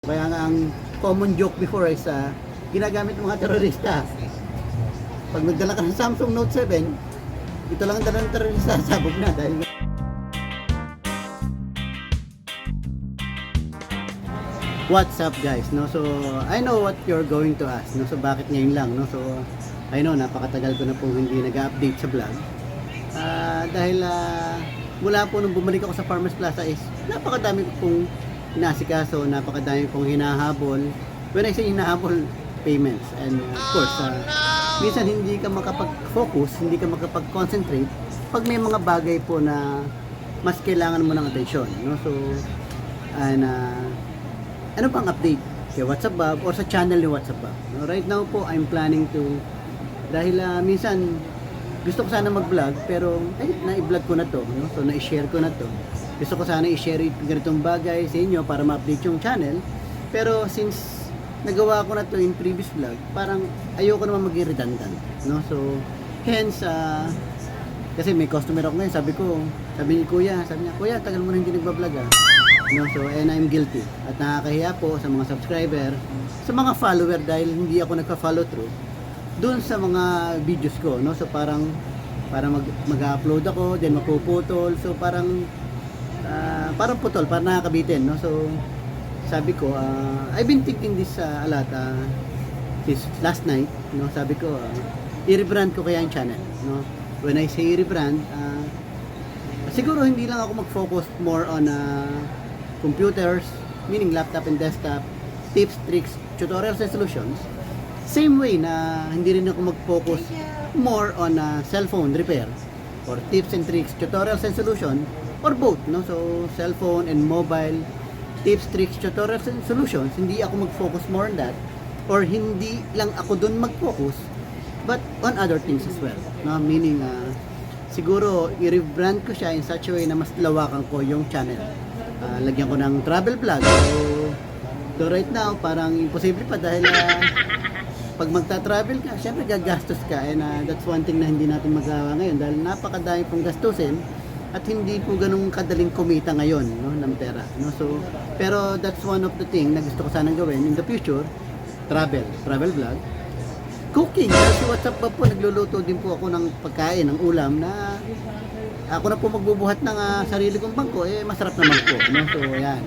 Kaya nga ang common joke before is ginagamit ng mga terorista. Pag nagdala ka ng Samsung Note 7, ito lang ang dala ng terorista, sabog na dahil what's up guys, no? So I know what you're going to ask, no? So bakit ngayon lang, no? So I know napakatagal ko na po hindi nag-update sa vlog. Dahil mula po nung bumalik ako sa Farmers Plaza is napakadami ko pong inasikaso, napakadami pong hinahabol. When I say hinahabol, payments, and of course minsan hindi ka makapag-focus, hindi ka makapag-concentrate pag may mga bagay po na mas kailangan mo ng atensyon, no? So and ano pang update kay WhatsApp Bob or sa channel ni WhatsApp Bob, no? Right now po I'm planning to, dahil minsan gusto ko sana mag-vlog pero na-i-vlog ko na to, no? So na-i-share ko na to. Gusto ko sana i-share yung ganitong bagay sa inyo para ma-update yung channel, pero since nagawa ko na to in previous vlog, parang ayoko naman maging redundant, no? So hence kasi may customer ako ngayon, sabi ni Kuya, sabi niya, Kuya, tagal mo na hindi nagba-vlog no? So and I'm guilty at nakakahiya po sa mga subscriber, sa mga follower, dahil hindi ako nagpa-follow through doon sa mga videos ko, no? So parang mag-upload ako, then mapuputol, so parang putol, parang nakakabitin, no? So sabi ko, I've been thinking this a lot this last night, no? Sabi ko, i-rebrand ko kaya yung channel, no? When I say rebrand, siguro hindi lang ako mag-focus more on computers, meaning laptop and desktop, tips, tricks, tutorials and solutions. Same way na hindi rin ako mag-focus more on cellphone repair or tips and tricks, tutorials and solution, or both, no? So cellphone and mobile tips, tricks, tutorials and solutions, hindi ako mag-focus more on that, or hindi lang ako dun mag-focus, but on other things as well, no? Meaning siguro i-rebrand ko siya in such a way na mas lawakan ko yung channel. Lagyan ko ng travel vlog. So right now parang imposible pa dahil pag magta-travel ka, syempre gagastos ka, and that's one thing na hindi natin magawa ngayon dahil napakadami pong gastusin at hindi po ganun kadaling kumita ngayon, no, ng pera, no? So pero that's one of the thing na gusto ko sanang gawin in the future. Travel vlog, cooking. Kasi WhatsApp pa po, nagluluto din po ako ng pagkain, ng ulam na ako na po magbubuhat ng sarili kong bangko, masarap naman po, no? So ayan,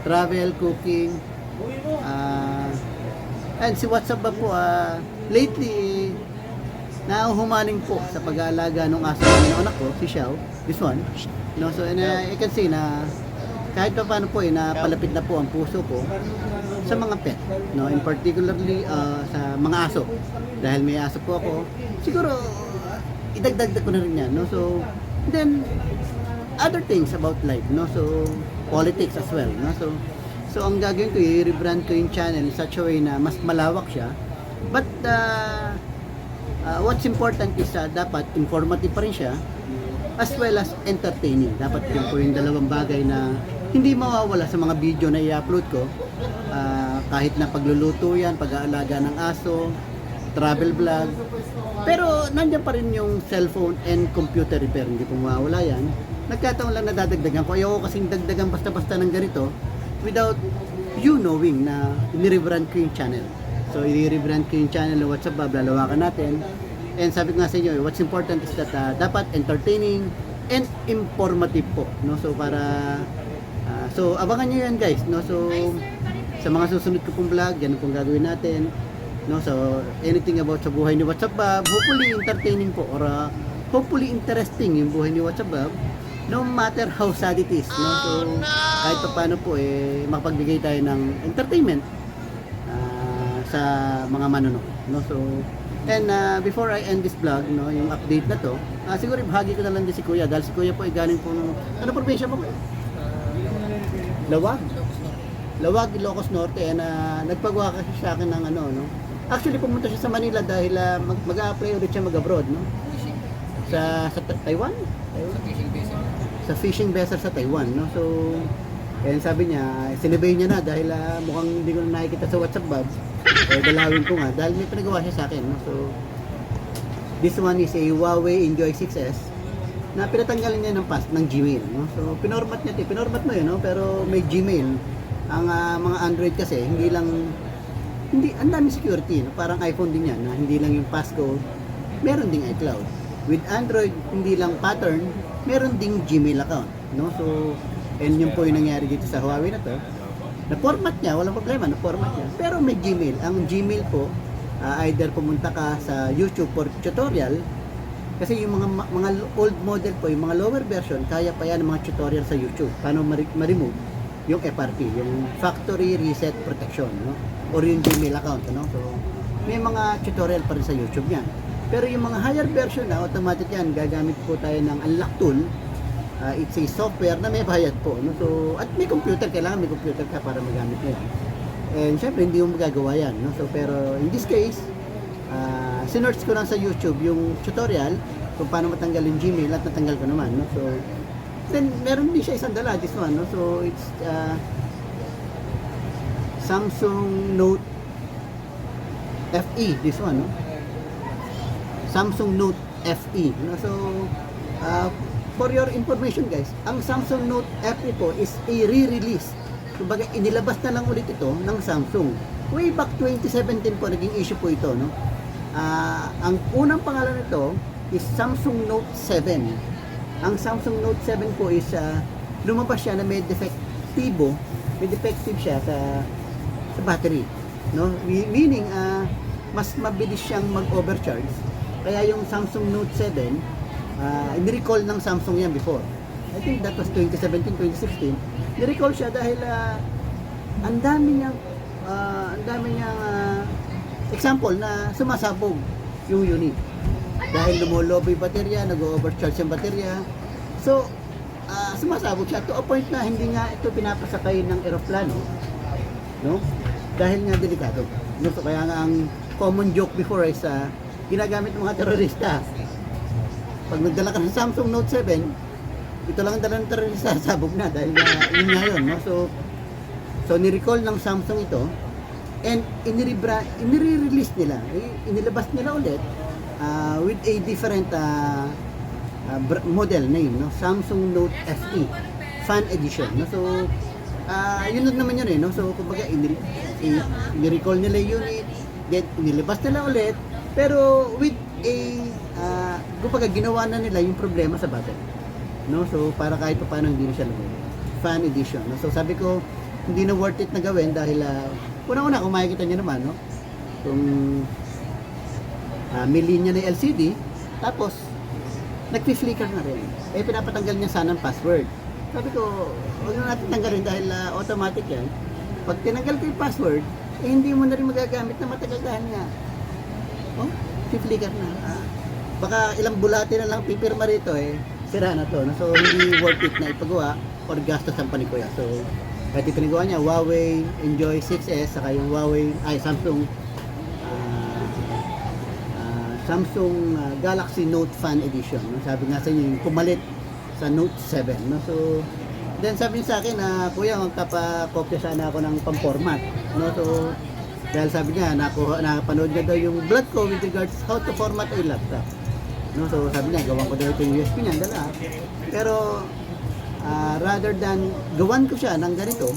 travel, cooking, and si WhatsApp ba po, lately nahuhumaling po sa pag-aalaga ng aso ng anak ko, si Xiao, this one, no? So and I can say na kahit pa paano po napalapit na po ang puso ko sa mga pet, no? In particularly sa mga aso, dahil may aso po ako, siguro idagdag ko na rin yan, no? So then other things about life, no? So politics as well, no? So ang gagawin ko, i-rebrand ko yung channel in such a way na mas malawak siya, but what's important is dapat informative pa rin siya as well as entertaining. Dapat yun po yung dalawang bagay na hindi mawawala sa mga video na i-upload ko, kahit na pagluluto yan, pag-aalaga ng aso, travel vlog, pero nandiyan pa rin yung cellphone and computer repair, hindi po mawawala yan. Nagkataon lang na dadagdagan ko, ayoko kasing dagdagan basta-basta ng ganito without you knowing na i-rebrand ko yung channel. So i-rebrand ko yung channel ng WhatsApp Bob, lalawakan natin, and sabi ko nga sa inyo, what's important is that dapat entertaining and informative po, no? So para so abangan nyo yan guys, no? So sa mga susunod ko pong vlog, yan pong gagawin natin, no? So anything about sa buhay ni WhatsApp Bob, hopefully entertaining po, or hopefully interesting yung buhay ni WhatsApp Bob, no matter how sad it is, no? So kahit pa paano po makapagbigay tayo ng entertainment sa mga manonood, no? So and before I end this vlog, no, yung update na to, siguro ibahagi ko na lang din si Kuya, dahil si Kuya po ay galing po ng ano probinsya po? Lawag, Ilocos Norte, and nagpagawa kasi sa akin ng ano, no? Actually pumunta siya sa Manila dahil mag-a-apply ulit siya mag-abroad, no? Sa Taiwan? Sa fishing vessel sa Taiwan, no? So and sabi niya, sinibay niya na dahil mukhang hindi ko na nakikita sa WhatsApp Bob. Dalawin ko nga dahil may pinagawa siya sa akin, no? So this one is a Huawei Enjoy 6S na pinatanggalan niya ng Gmail, no? So pinormat mo yun, no? Pero may Gmail Ang mga Android kasi hindi ang dami security, no? Parang iPhone din yan, na hindi lang yung passcode, meron ding iCloud. With Android, hindi lang pattern, meron ding Gmail account, no? So, and yun po yung nangyari dito sa Huawei na to. Na format niya, walang problema, na format niya. Pero may Gmail. Ang Gmail po, either pumunta ka sa YouTube for tutorial, kasi yung mga old model po, yung mga lower version, kaya pa yan ng mga tutorial sa YouTube. Paano ma-remove yung FRP, yung Factory Reset Protection, no? Or yung Gmail account, no? So, may mga tutorial pa rin sa YouTube yan. Pero yung mga higher version na, automatic yan, gagamit po tayo ng unlock tool. It's a software na may bayad po, no? So, at may computer, kailangan may computer ka para magamit mo yan. And syempre, hindi mo magagawa yan, no? So, pero in this case, sinearch ko lang sa YouTube yung tutorial kung paano matanggal yung Gmail at natanggal ko naman, no? So, then meron din siya isang dala, this one, no? So, it's Samsung Note FE, this one, no? Samsung Note FE, no? So, for your information guys, ang Samsung Note FE po is a re-release. Kumbaga, inilabas na lang ulit ito ng Samsung. Way back 2017 po, naging issue po ito, no? Ang unang pangalan nito is Samsung Note 7. Ang Samsung Note 7 po is lumabas siya na may defective siya sa battery, no? Meaning mas mabilis siyang mag-overcharge. Kaya yung Samsung Note 7 ni-recall ng Samsung yan before. I think that was 2017, 2016. Ni-recall siya dahil ang dami niyang example na sumasabog yung unit. Dahil lumulobo yung baterya, nag-overcharge yung baterya. So, sumasabog siya to a point na hindi nga ito pinapasakay ng eroplano, no? Dahil nga delikado. No? So, kaya nga ang common joke before is ginagamit ng mga terorista. Pag nagdala ka ng Samsung Note 7, ito lang ang dala ng terorista, sabog na dahil yun nga yun, no? So ni-recall ng Samsung ito and inire-release nila, inilabas nila ulit with a different model name, no? Samsung Note FE Fan Edition, no? So yun naman yun, no? So kumbaga ni-recall nila yung unit, then inilabas nila ulit, pero with a kumbaga ginawa na nila yung problema sa battery, no? So para kahit pa paano hindi na siya lumabas. Fan Edition, no? So sabi ko hindi na worth it na gawin dahil una-una kung makikita niyo naman, no? Kung may linya na LCD, tapos nag-flicker na rin. Pinapatanggal niya sana ang password. Sabi ko, huwag na natin tanggalin dahil automatic yan. Pag tinanggal ko yung password, hindi mo na rin magagamit na matagal dahil nga. Oh, flicker na. Baka ilang bulati na lang pipirma rito, sira na to. No? So, hindi worth it na ipagawa or gastos ang panikuya. So, kahit ipinagawa niya, Huawei Enjoy 6S, saka yung Samsung Galaxy Note Fan Edition. No? Sabi nga sa inyo, yung pumalit sa Note 7. No? So, then sabi niya sa akin na, kuya, magpapakopya sana ako ng pang-format. No? So, dahil sabi niya, napanood niya daw yung vlog ko with regards how to format a laptop. No? So, sabi niya, gawan ko daw ito yung USB niya, dala. Pero, rather than gawan ko siya ng ganito,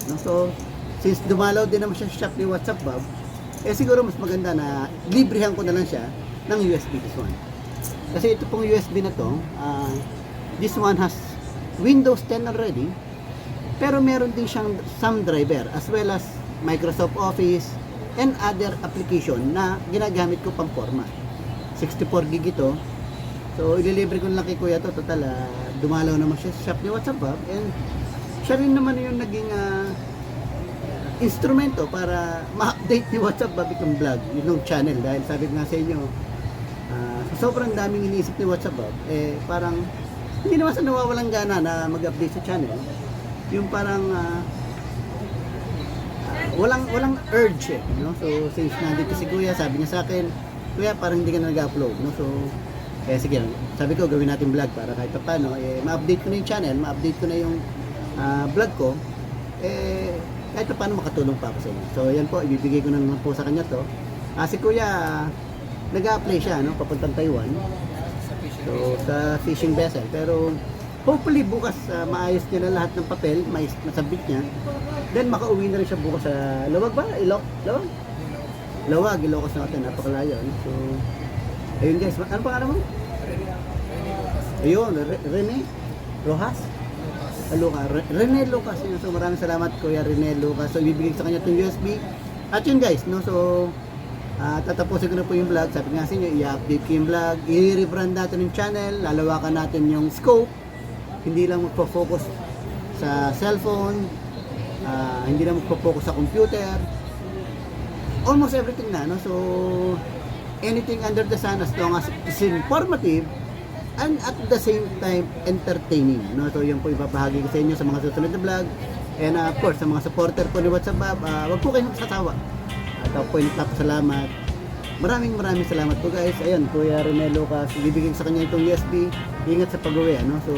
no? So, since dumalaw din naman siya sa shop ni WhatsApp Bob, siguro mas maganda na librehan ko na lang siya ng USB this one. Kasi ito pong USB na to, this one has Windows 10 already, pero meron din siyang some driver as well as Microsoft Office and other application na ginagamit ko pang format. 64 gig ito. So, ililibre ko na lang kay Kuya to. Total, dumalaw naman siya sa shop ni WhatsApp Bob. And siya rin naman yung naging instrumento para ma-update ni WhatsApp Bob itong vlog, yung channel. Dahil sabi ko nga sa inyo, sobrang daming iniisip ni WhatsApp Bob, parang hindi naman sa nawawalang gana na mag-update sa channel. Yung parang walang urge, no? So, since nandito si Kuya, sabi niya sa akin, Kuya, parang hindi ka na nag-upload, no? So, sige, sabi ko, gawin natin vlog para kahit pa paano, ma-update ko na yung channel, ma-update ko na yung vlog ko, kahit pa paano makatulong pa ako sa inyo. So, yan po, ibibigay ko na naman po sa kanya to. Si Kuya, nag-a-apply siya, no? Papuntang Taiwan. So, sa fishing vessel. Pero, hopefully bukas maayos niya na lahat ng papel, masabit niya. Then makauwi na rin siya bukas sa Lawag ba? Lawag? Lawag, Ilocos natin, napakalayo. Ano? So, ayun guys, ano pangalan mo? Ayun, Rene Rojas? Rene Lucas. Yun. So maraming salamat Kuya Rene Lucas. So ibibigay sa kanya itong USB. At yun guys, no? So tatapusin ko na po yung vlog. Sabi nga sa inyo, i-update ko yung vlog. I-rebrand natin yung channel. Lalawakan natin yung scope. Hindi lang magpo-focus sa cellphone. Hindi lang magpo-focus sa computer. Almost everything na, no? So anything under the sun as long as it's informative and at the same time entertaining, no? So yun po ibabahagi ko sa inyo sa mga susunod na vlog. And of course sa mga supporter po ni WhatsApp Bob, wag po kayong sasawa. At point up, salamat. Maraming salamat po guys. Ayun, Kuya Rene Lucas, ibibigay sa kanya itong USB. Ingat sa pag-uwi, no? So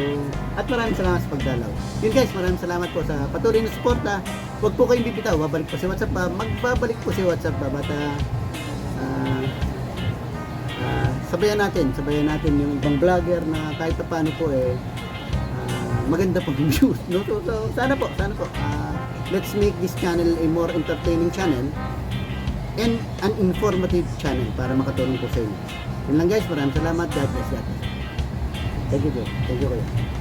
at maraming salamat sa pagdalaw. Yun guys, maraming salamat po sa patuloy na suporta. Wag po kayong bibitaw, babalik po si WhatsApp Bob. Magbabalik po si WhatsApp Bob at sabayan natin yung ibang vlogger na kahit pa paano po maganda pong views, no? So sana po let's make this channel a more entertaining channel and an informative channel para makatulong po sa inyo. Yun lang guys, maraming salamat. God bless you. Thank you, Kuya.